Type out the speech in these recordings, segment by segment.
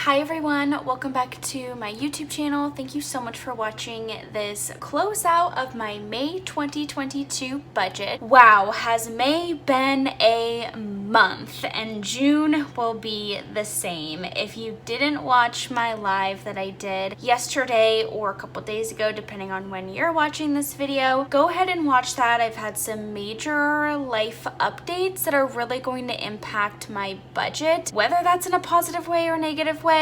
Hi everyone, welcome back to my YouTube channel. Thank you so much for watching this closeout of my May 2022 budget. Wow, has May been a month, and June will be the same. If you didn't watch my live that I did yesterday or a couple days ago, depending on when you're watching this video, go ahead and watch that. I've had some major life updates that are really going to impact my budget. Whether that's in a positive way or negative way,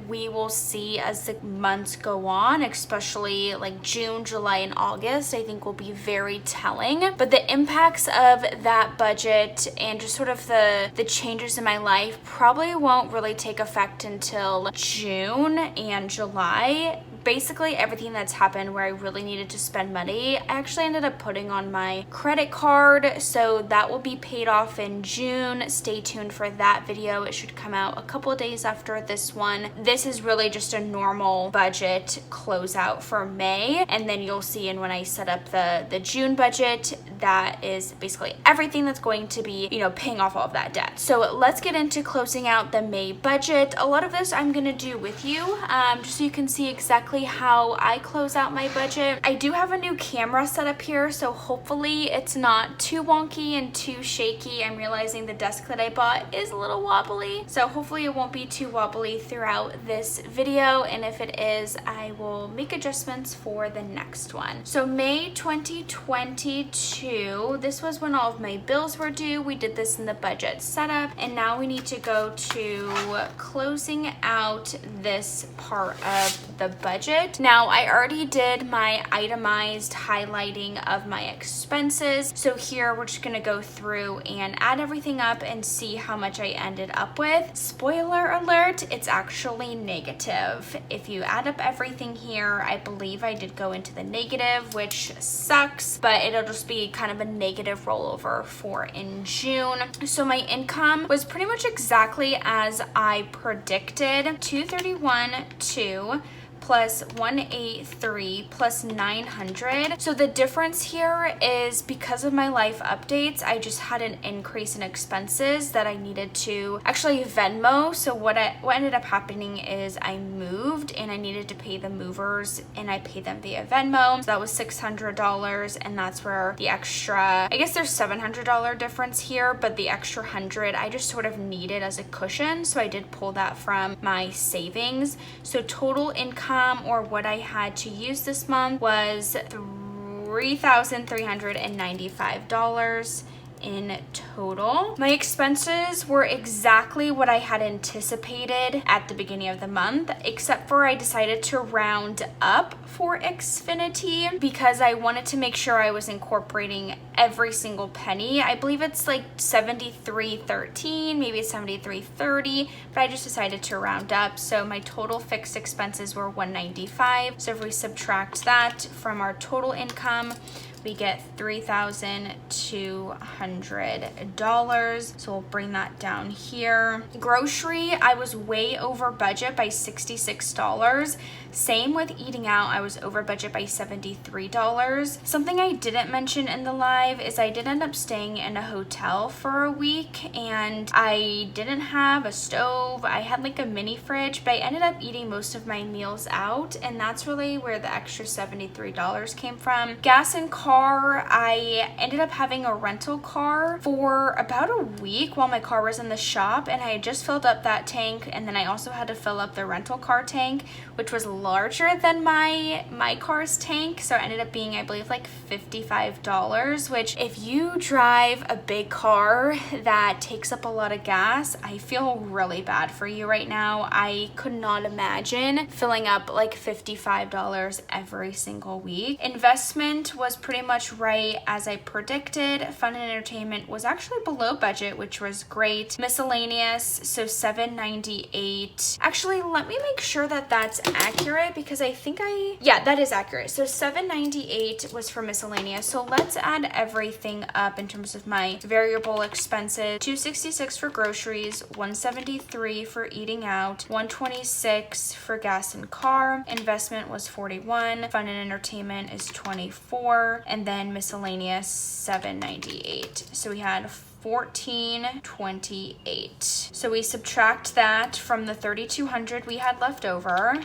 we will see as the months go on, especially like June, July, and August, I think will be very telling. But the impacts of that budget and just sort of the changes in my life probably won't really take effect until June and July. Basically everything that's happened where I really needed to spend money, I actually ended up putting on my credit card, so that will be paid off in June. Stay tuned for that video. It should come out a couple of days after this one. This is really just a normal budget closeout for May, and then you'll see in when I set up the June budget, that is basically everything that's going to be, paying off all of that debt. So let's get into closing out the May budget. A lot of this I'm gonna do with you, just so you can see exactly how I close out my budget. I do have a new camera set up here, so hopefully it's not too wonky and too shaky. I'm realizing the desk that I bought is a little wobbly, so hopefully it won't be too wobbly throughout this video, and if it is, I will make adjustments for the next one. So May 2022, this was when all of my bills were due. We did this in the budget setup, and now we need to go to closing out this part of the budget. Now, I already did my itemized highlighting of my expenses, so here we're just gonna go through and add everything up and see how much I ended up with. Spoiler alert, it's actually negative. If you add up everything here, I believe I did go into the negative, which sucks, but it'll just be kind of a negative rollover for in June. So my income was pretty much exactly as I predicted. 231.2 plus 183 plus 900. So the difference here is because of my life updates, I just had an increase in expenses that I needed to actually Venmo. So what ended up happening is I moved and I needed to pay the movers, and I paid them via Venmo. So that was $600, and that's where the extra, I guess there's $700 difference here, but the extra 100 I just sort of needed as a cushion. So I did pull that from my savings. So total income, or what I had to use this month, was $3,395 in total. My expenses were exactly what I had anticipated at the beginning of the month, except for I decided to round up for Xfinity because I wanted to make sure I was incorporating every single penny. I believe it's like $73.13, maybe it's $73.30, but I just decided to round up. So my total fixed expenses were $195. So if we subtract that from our total income, we get $3,200. So we'll bring that down here. Grocery, I was way over budget by $66. Same with eating out, I was over budget by $73. Something I didn't mention in the live is I did end up staying in a hotel for a week, and I didn't have a stove. I had like a mini fridge, but I ended up eating most of my meals out, and that's really where the extra $73 came from. Gas and car, I ended up having a rental car for about a week while my car was in the shop, and I had just filled up that tank, and then I also had to fill up the rental car tank, which was larger than my car's tank. So it ended up being, I believe, like $55, which if you drive a big car that takes up a lot of gas, I feel really bad for you right now. I could not imagine filling up like $55 every single week. Investment was pretty much right as I predicted. Fun and entertainment was actually below budget, which was great. Miscellaneous, so $798. Actually, let me make sure that that's accurate, because I think yeah, that is accurate. So $798 was for miscellaneous. So let's add everything up in terms of my variable expenses. $266 for groceries, $173 for eating out, $126 for gas and car. Investment was $41. Fun and entertainment is $24, and then miscellaneous $798. So we had $14.28. So we subtract that from the $3,200 we had left over,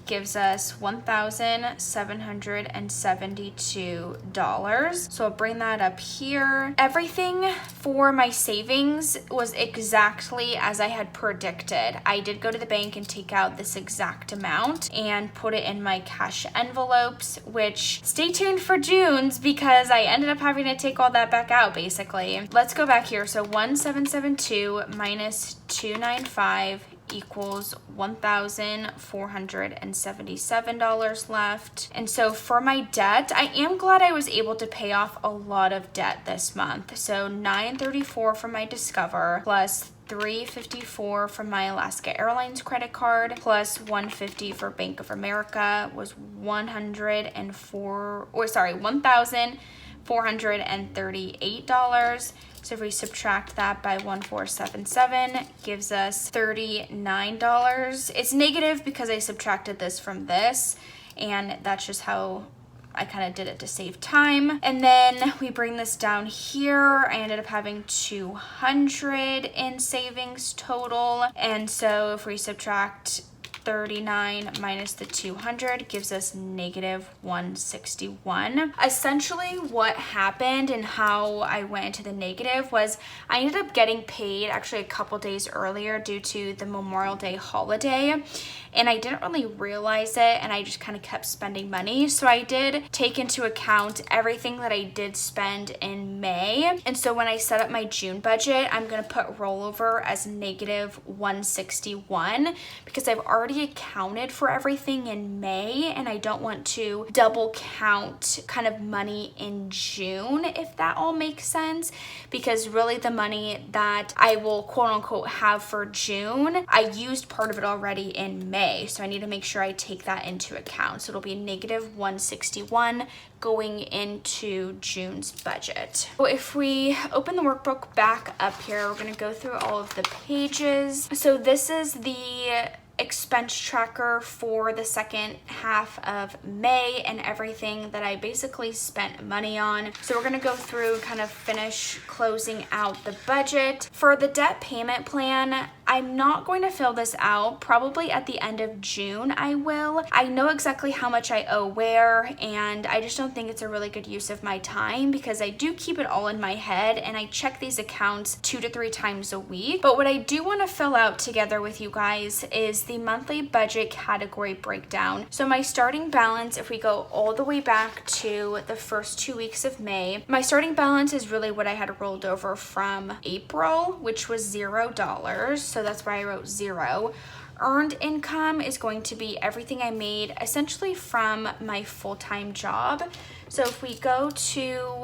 gives us $1,772. So I'll bring that up here. Everything for my savings was exactly as I had predicted. I did go to the bank and take out this exact amount and put it in my cash envelopes, which stay tuned for June's because I ended up having to take all that back out basically. Let's go back here. So 1,772 minus 295 equals $1,477 left. And so for my debt, I am glad I was able to pay off a lot of debt this month. So $934 for my Discover plus $354 from my Alaska Airlines credit card plus $150 for Bank of America was $1,438. So if we subtract that by 1,477, gives us $39. It's negative because I subtracted this from this, and that's just how I kind of did it to save time. And then we bring this down here. I ended up having 200 in savings total. And so if we subtract 39 minus the 200 gives us negative 161. Essentially what happened and how I went into the negative was I ended up getting paid actually a couple days earlier due to the Memorial Day holiday, and I didn't really realize it, and I just kind of kept spending money. So I did take into account everything that I did spend in May. And so when I set up my June budget, I'm going to put rollover as negative 161 because I've already accounted for everything in May, and I don't want to double count kind of money in June, if that all makes sense, because really the money that I will quote unquote have for June, I used part of it already in May. So I need to make sure I take that into account. So it'll be negative 161 going into June's budget. So if we open the workbook back up here, we're going to go through all of the pages. So this is the expense tracker for the second half of May and everything that I basically spent money on. So we're going to go through, kind of finish closing out the budget. For the debt payment plan, I'm not going to fill this out. Probably at the end of June I will. I know exactly how much I owe where, and I just don't think it's a really good use of my time because I do keep it all in my head and I check these accounts 2 to 3 times a week. But what I do want to fill out together with you guys is the monthly budget category breakdown. So my starting balance, if we go all the way back to the first 2 weeks of May, my starting balance is really what I had rolled over from April, which was $0. So that's why I wrote 0. Earned income is going to be everything I made essentially from my full-time job. So if we go to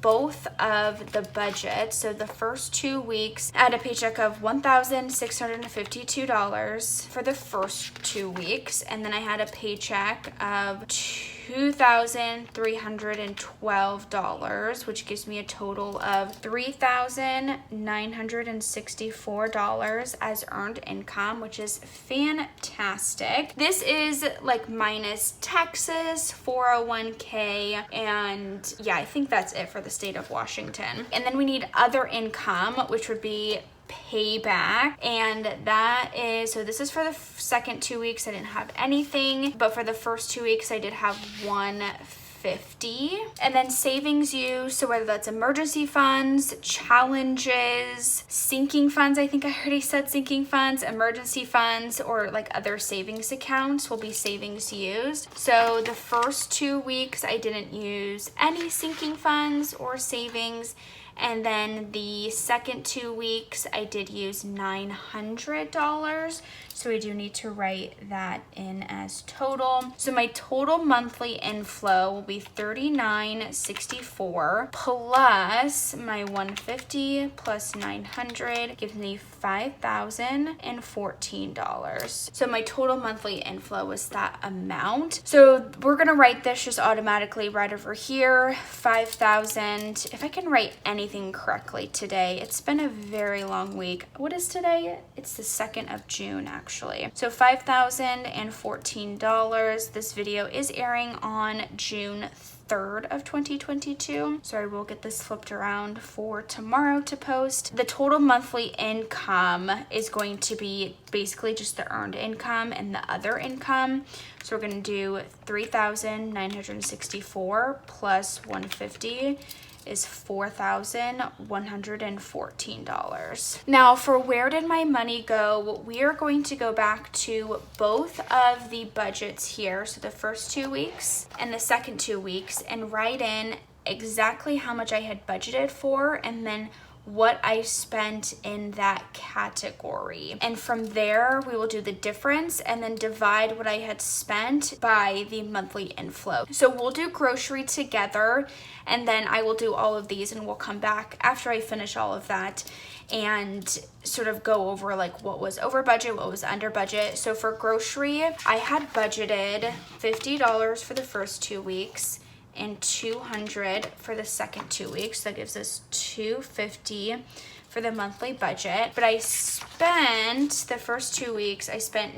both of the budgets, so the first 2 weeks, I had a paycheck of $1,652 for the first 2 weeks, and then I had a paycheck of $2,312, which gives me a total of $3,964 as earned income, which is fantastic. This is like minus taxes, 401k, and yeah, I think that's it for the state of Washington. And then we need other income, which would be payback, and that is, so this is for the second 2 weeks I didn't have anything, but for the first 2 weeks I did have $150. And then savings use, so whether that's emergency funds, challenges, sinking funds, I think I already said sinking funds, emergency funds, or like other savings accounts will be savings used. So the first 2 weeks I didn't use any sinking funds or savings. And then the second 2 weeks, I did use $900. So we do need to write that in as total. So my total monthly inflow will be $39.64 plus my $150 plus $900 gives me $5,014. So my total monthly inflow was that amount. So we're gonna write this just automatically right over here, 5,000. If I can write anything correctly today, it's been a very long week. What is today? It's the 2nd of June, actually. So $5,014. This video is airing on June 3rd of 2022. So I will get this flipped around for tomorrow to post. The total monthly income is going to be basically just the earned income and the other income. So we're going to do $3,964 plus $150 is $4,114. Now for where did my money go, we are going to go back to both of the budgets here, so the first 2 weeks and the second 2 weeks, and write in exactly how much I had budgeted for and then what I spent in that category. And from there, we will do the difference and then divide what I had spent by the monthly inflow. So we'll do grocery together, and then I will do all of these, and we'll come back after I finish all of that and sort of go over like what was over budget, what was under budget. So for grocery, I had budgeted $50 for the first 2 weeks and $200 for the second 2 weeks. That gives us $250 for the monthly budget. But I spent the first 2 weeks, I spent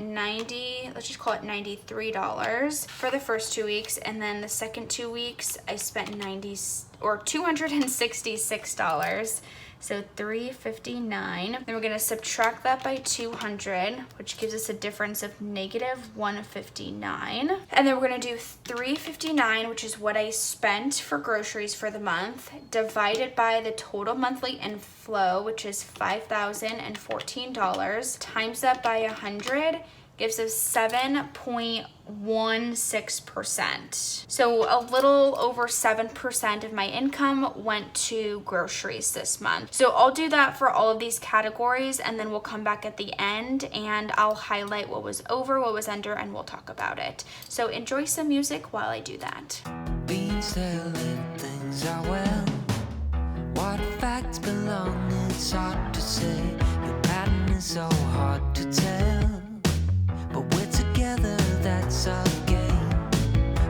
let's just call it $93 for the first 2 weeks, and then the second 2 weeks I spent $266. So $359. Then we're gonna subtract that by 200, which gives us a difference of -159. And then we're gonna do $359, which is what I spent for groceries for the month, divided by the total monthly inflow, which is $5,014, times that by 100, gives us 7.16%. So a little over 7% of my income went to groceries this month. So I'll do that for all of these categories, and then we'll come back at the end and I'll highlight what was over, what was under, and we'll talk about it. So enjoy some music while I do that. Being still if things are well. What facts belong, it's hard to say. Your pattern is so hard to tell. But we're together, that's our game.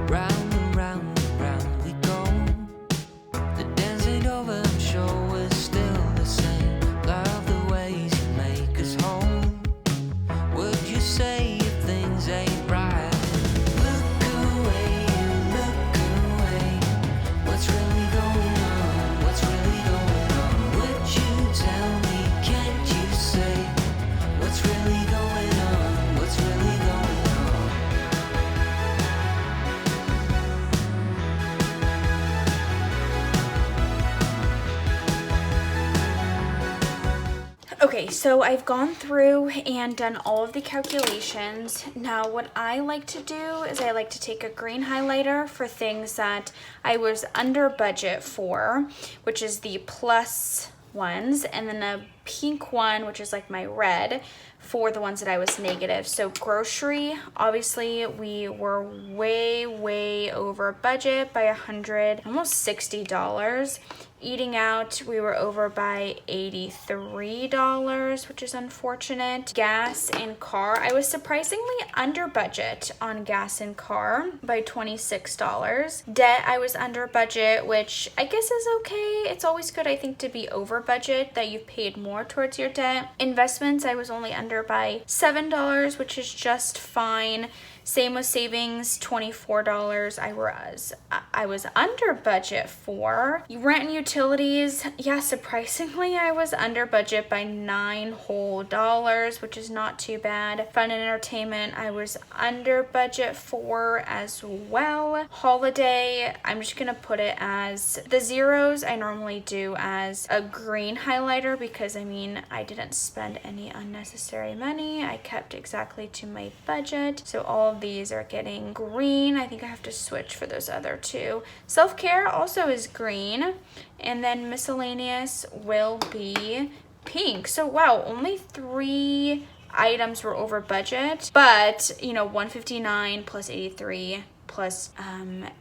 Round and round and round we go. The dance ain't over, I'm sure we're still the same. Love the ways you make us whole. Would you say if things ain't right? Look away, look away. What's really going on? What's really going on? Would you tell me, can't you say what's really going on? What's really going on? Okay, so I've gone through and done all of the calculations. Now, what I like to do is I like to take a green highlighter for things that I was under budget for, which is the plus ones, and then a pink one, which is like my red, for the ones that I was negative. So grocery, obviously we were way over budget by almost $60. Eating out, we were over by $83, which is unfortunate. Gas and car, I was surprisingly under budget on gas and car by $26. Debt, I was under budget, which I guess is okay. It's always good, I think, to be over budget, that you've paid more towards your debt. Investments, I was only under by $7, which is just fine. Same with savings, $24 I was under budget for. Rent and utilities, yeah, surprisingly I was under budget by $9 whole, which is not too bad. Fun and entertainment, I was under budget for as well. Holiday, I'm just gonna put it as the zeros. I normally do as a green highlighter because I didn't spend any unnecessary money. I kept exactly to my budget. So all of these are getting green. I think I have to switch for those other two. Self-care also is green, and then miscellaneous will be pink. So wow, only 3 items were over budget, but $159 plus 83 plus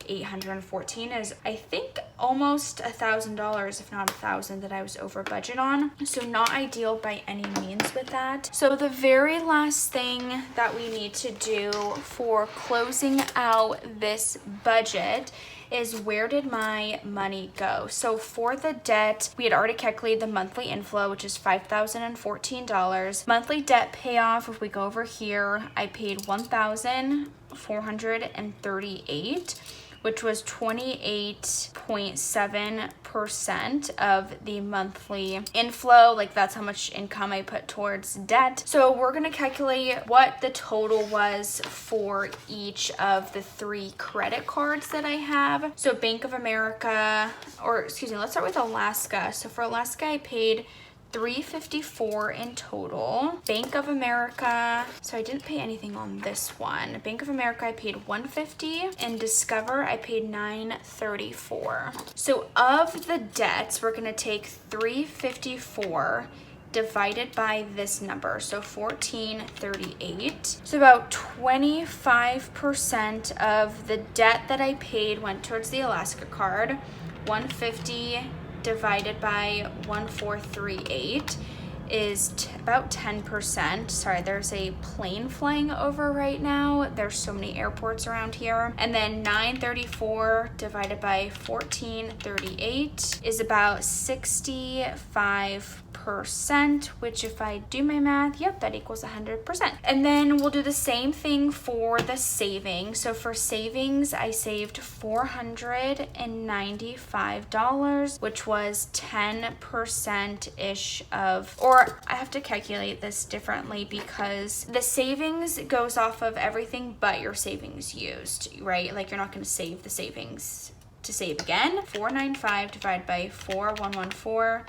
814 is, I think, almost $1,000, if not $1,000, that I was over budget on. So not ideal by any means with that. So the very last thing that we need to do for closing out this budget is where did my money go? So for the debt, we had already calculated the monthly inflow, which is $5,014. Monthly debt payoff, if we go over here, I paid $1,438, which was 28.7% of the monthly inflow. Like that's how much income I put towards debt. So we're gonna calculate what the total was for each of the 3 credit cards that I have. So Bank of America, or excuse me, let's start with Alaska. So for Alaska, I paid $354 in total. Bank of America, so I didn't pay anything on this one. Bank of America, I paid $150, and Discover, I paid $934. So of the debts, we're gonna take $354 divided by this number, so 1438. So about 25% of the debt that I paid went towards the Alaska card. 150 divided by 1438 is about 10%. Sorry, there's a plane flying over right now. There's so many airports around here. And then 934 divided by 1438 is about 65%, which if I do my math, yep, that equals 100%. And then we'll do the same thing for the savings. So for savings, I saved $495, which was 10%-ish of, or I have to calculate this differently because the savings goes off of everything but your savings used, right? Like you're not going to save the savings to save again. 495 divided by 4114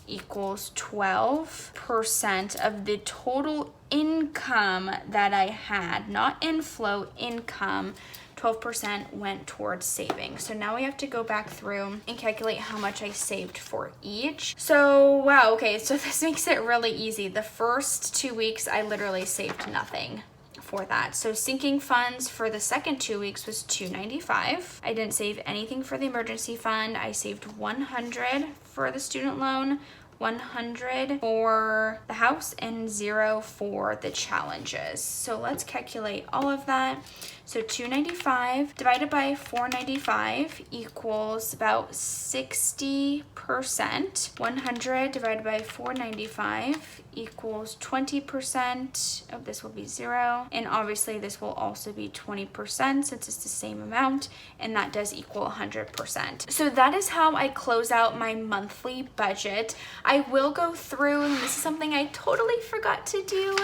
equals 12% of the total income that I had, not inflow, income. 12% went towards savings. So now we have to go back through and calculate how much I saved for each. So wow, okay, so this makes it really easy. The first 2 weeks I literally saved nothing for that. So sinking funds for the second 2 weeks was $295. I didn't save anything for the emergency fund. I saved $100 for the student loan, $100 for the house, and $0 for the challenges. So let's calculate all of that. So $295 divided by $495 equals about 60%. 100 divided by $495 equals 20%. Oh, this will be 0. And obviously this will also be 20% since it's the same amount, and that does equal 100%. So that is how I close out my monthly budget. I will go through, and this is something I totally forgot to do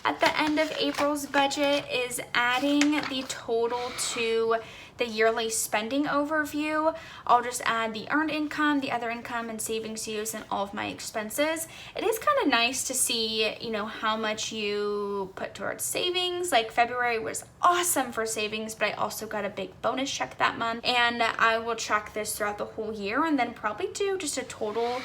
at the end of April's budget, is adding the total to the yearly spending overview. I'll just add the earned income, the other income, and savings use, and all of my expenses. It is kind of nice to see, you know, how much you put towards savings. Like February was awesome for savings, but I also got a big bonus check that month, and I will track this throughout the whole year and then probably do just a total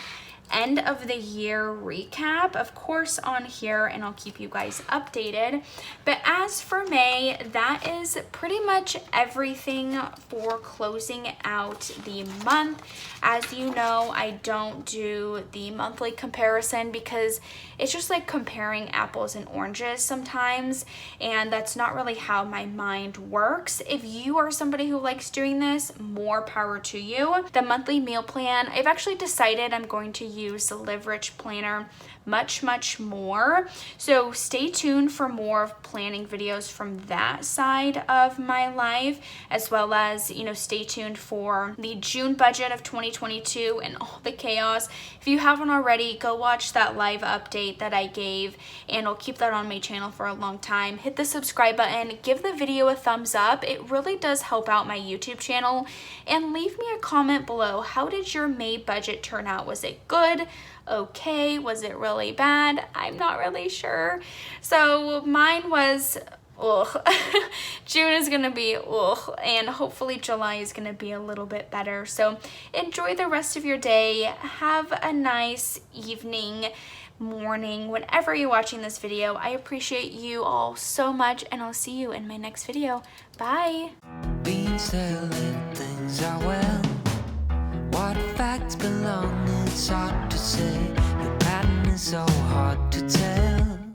end of the year recap, of course, on here, and I'll keep you guys updated. But as for May, that is pretty much everything for closing out the month. As you know, I don't do the monthly comparison because it's just like comparing apples and oranges sometimes, and that's not really how my mind works. If you are somebody who likes doing this, more power to you. The monthly meal plan, I've actually decided I'm going to use the Live Rich Planner much more. So stay tuned for more of planning videos from that side of my life, as well as, you know, stay tuned for the June budget of 2022 and all the chaos. If you haven't already, go watch that live update that I gave, and I'll keep that on my channel for a long time. Hit the subscribe button, give the video a thumbs up. It really does help out my YouTube channel, and leave me a comment below. How did your May budget turn out? Was it good? Okay, was it really bad? I'm not really sure. So mine was ugh. June is gonna be ugh, and hopefully July is gonna be a little bit better. So enjoy the rest of your day. Have a nice evening, morning, whenever you're watching this video. I appreciate you all so much, and I'll see you in my next video. Bye. Beans telling things are well. What facts belong, it's hard to say. Your pattern is so hard to tell.